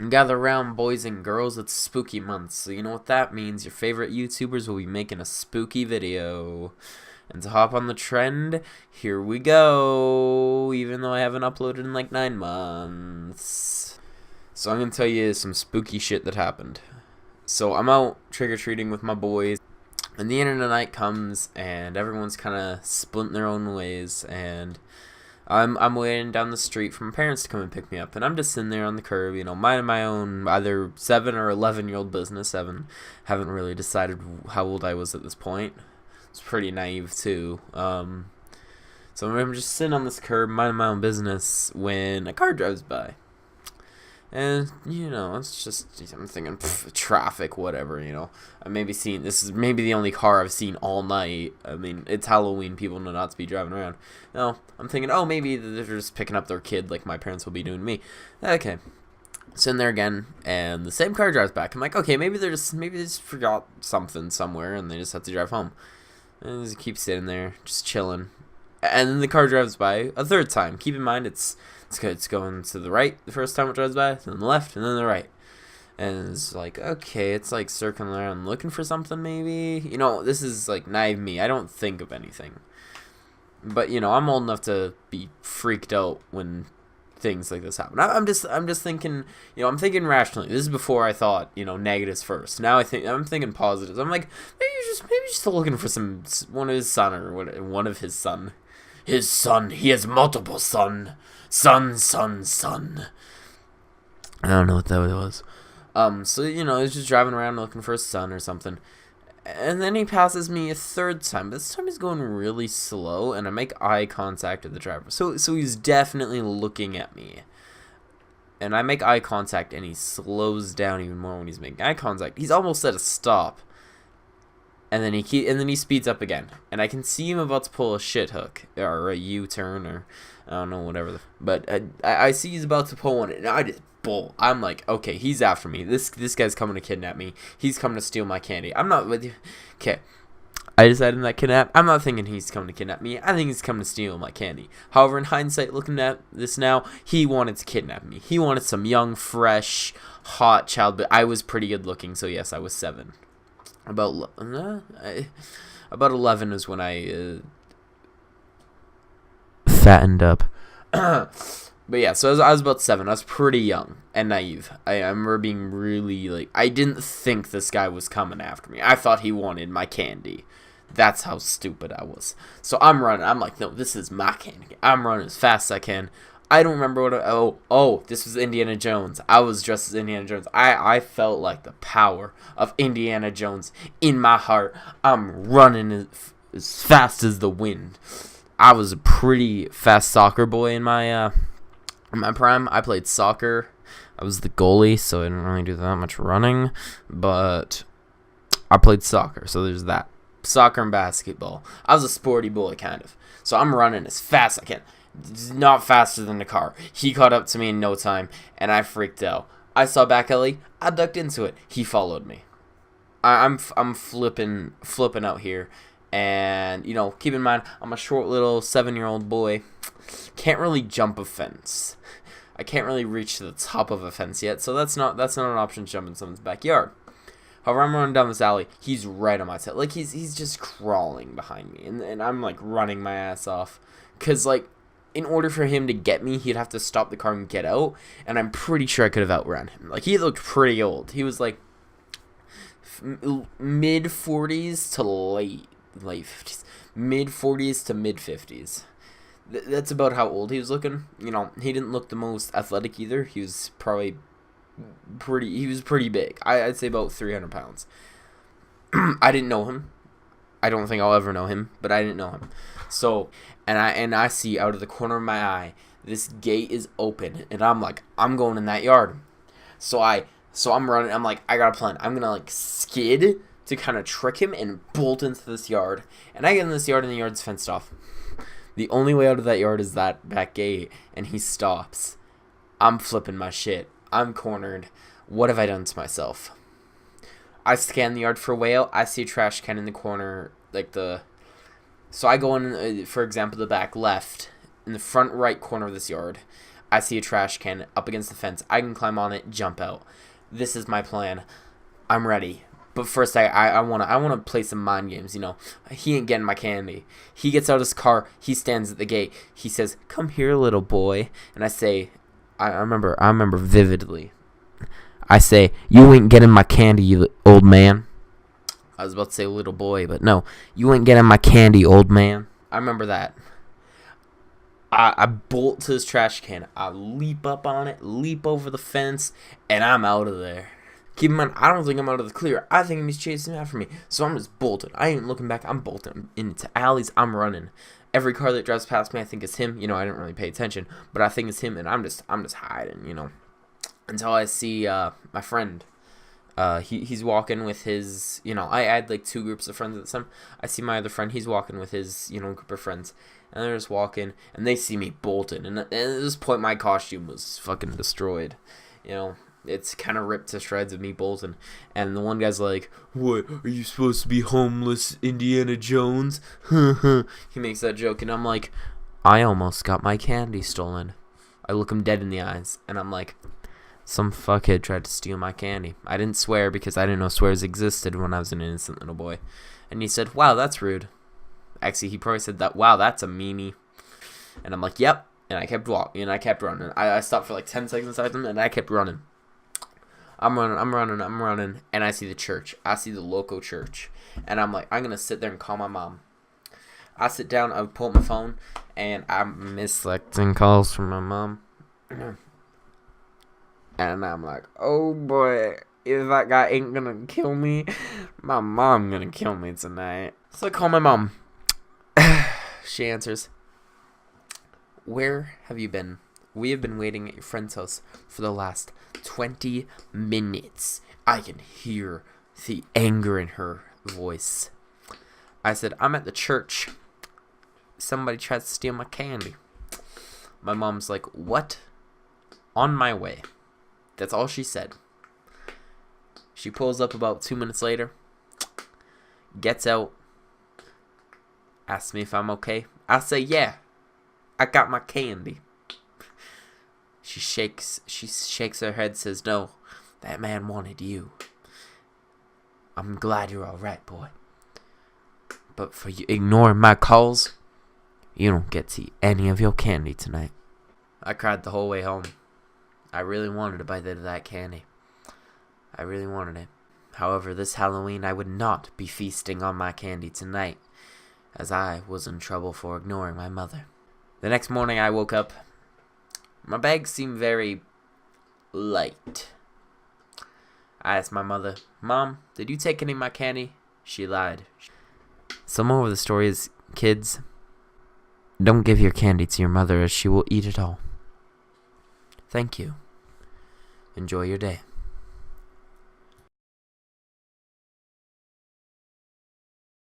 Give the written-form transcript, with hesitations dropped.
Gather around, boys and girls, it's spooky month, so you know what that means. Your favorite YouTubers will be making a spooky video. And to hop on the trend, here we go, even though I haven't uploaded in like 9 months. So I'm going to tell you some spooky shit that happened. So I'm out trick-or-treating with my boys, and the end of the night comes, and everyone's kind of splitting their own ways, and I'm waiting down the street for my parents to come and pick me up, and I'm just sitting there on the curb, you know, minding my own either 7 or 11-year-old business. Haven't really decided how old I was at this point. It's pretty naive too. So I'm just sitting on this curb, minding my own business, when a car drives by. And, you know, it's just, I'm thinking, traffic, whatever, you know. This is maybe the only car I've seen all night. I mean, it's Halloween, people know not to be driving around. No, I'm thinking, oh, maybe they're just picking up their kid like my parents will be doing to me. Okay. Sitting there again, and the same car drives back. I'm like, okay, maybe they just forgot something somewhere, and they just have to drive home. And just keep sitting there, just chilling. And then the car drives by a third time. Keep in mind, it's going to the right the first time it drives by, then the left, and then the right. And it's like, okay, it's like circling around looking for something maybe. You know, this is like naive me. I don't think of anything. But, you know, I'm old enough to be freaked out when things like this happen. I'm just thinking, you know, I'm thinking rationally. This is before I thought, you know, negatives first. Now I'm thinking positives. I'm like, maybe just looking for one of his son or one of his son. His son. He has multiple son. Son. I don't know what that was. So, you know, he's just driving around looking for his son or something. And then he passes me a third time. This time he's going really slow, and I make eye contact with the driver. So he's definitely looking at me. And I make eye contact, and he slows down even more when he's making eye contact. He's almost at a stop. And then he speeds up again, and I can see him about to pull a shit hook or a U-turn or I don't know, whatever. But I see he's about to pull one, and I just bull. I'm like, okay, he's after me. This guy's coming to kidnap me. He's coming to steal my candy. I'm not with you. Okay, I decided that kidnap. I'm not thinking he's coming to kidnap me. I think he's coming to steal my candy. However, in hindsight, looking at this now, he wanted to kidnap me. He wanted some young, fresh, hot child. But I was pretty good looking, so yes, I was 7. About 11 is when I fattened up. But yeah, so I was about 7. I was pretty young and naive. I remember being really, like, I didn't think this guy was coming after me. I thought he wanted my candy. That's how stupid I was. So I'm running. I'm like, no, this is my candy. I'm running as fast as I can. I don't remember what this was Indiana Jones. I was dressed as Indiana Jones. I felt like the power of Indiana Jones in my heart. I'm running as fast as the wind. I was a pretty fast soccer boy in my prime. I played soccer. I was the goalie, so I didn't really do that much running, but I played soccer, so there's that. Soccer and basketball. I was a sporty boy, kind of. So I'm running as fast as I can. Not faster than the car. He caught up to me in no time, and I freaked out. I saw back alley. I ducked into it. He followed me. I'm flipping out here, and you know, keep in mind, I'm a short little 7-year-old boy. Can't really jump a fence. I can't really reach to the top of a fence yet, so that's not an option to jump in someone's backyard. However, I'm running down this alley. He's right on my tail. Like he's just crawling behind me, and I'm like running my ass off, cause like, in order for him to get me, he'd have to stop the car and get out, and I'm pretty sure I could have outrun him. Like, he looked pretty old. He was, like, mid-40s to late 50s. Mid-40s to mid-50s. That's about how old he was looking. You know, he didn't look the most athletic either. He was probably pretty big. I'd say about 300 pounds. I didn't know him. I don't think I'll ever know him, but I didn't know him. So, and I see out of the corner of my eye, this gate is open, and I'm like, I'm going in that yard. So I'm running. I'm like, I got a plan. I'm gonna like skid to kind of trick him and bolt into this yard. And I get in this yard, and the yard's fenced off. The only way out of that yard is that back gate, and he stops. I'm flipping my shit. I'm cornered. What have I done to myself? I scan the yard for a way out. I see a trash can in the corner, so I go in, for example, the back left, in the front right corner of this yard. I see a trash can up against the fence. I can climb on it, jump out. This is my plan. I'm ready. But first, I wanna play some mind games. You know, he ain't getting my candy. He gets out of his car. He stands at the gate. He says, "Come here, little boy." And I say, I remember vividly. I say, "You ain't getting my candy, you old man." I was about to say little boy, but no. "You ain't getting my candy, old man." I remember that. I bolt to this trash can. I leap up on it, leap over the fence, and I'm out of there. Keep in mind, I don't think I'm out of the clear. I think he's chasing after me. So I'm just bolting. I ain't looking back. I'm bolting into alleys. I'm running. Every car that drives past me, I think it's him. You know, I didn't really pay attention, but I think it's him, and I'm just hiding. You know, until I see my friend. He's walking with his. You know, I had like 2 groups of friends at the time. I see my other friend. He's walking with his group of friends. And they're just walking, and they see me bolting. And at this point, my costume was fucking destroyed. You know, it's kind of ripped to shreds of me bolting. And the one guy's like, "What, are you supposed to be homeless Indiana Jones?" He makes that joke, and I'm like, "I almost got my candy stolen." I look him dead in the eyes, and I'm like, "Some fuckhead tried to steal my candy." I didn't swear because I didn't know swears existed when I was an innocent little boy. And he said, "Wow, that's rude." Actually, he probably said that, "Wow, that's a meanie." And I'm like, "Yep." And I kept walking, and I kept running. I stopped for like 10 seconds beside him, and I kept running. I'm running, and I see the church. I see the local church. And I'm like, I'm going to sit there and call my mom. I sit down, I pull up my phone, and I'm misselecting calls from my mom. And I'm like, oh boy, if that guy ain't going to kill me, my mom going to kill me tonight. So I call my mom. She answers, "Where have you been? We have been waiting at your friend's house for the last 20 minutes. I can hear the anger in her voice. I said, "I'm at the church. Somebody tries to steal my candy." My mom's like, "What?" "On my way." That's all she said. She pulls up about 2 minutes later, gets out, asks me if I'm okay. I say, "Yeah, I got my candy." She shakes her head, says, "No, that man wanted you. I'm glad you're alright, boy. But for you ignoring my calls, you don't get to eat any of your candy tonight." I cried the whole way home. I really wanted a bite of that candy. I really wanted it. However, this Halloween I would not be feasting on my candy tonight, as I was in trouble for ignoring my mother. The next morning I woke up. My bag seemed very light. I asked my mother, "Mom, did you take any of my candy?" She lied. So moral of the story is, kids, don't give your candy to your mother, as she will eat it all. Thank you. Enjoy your day.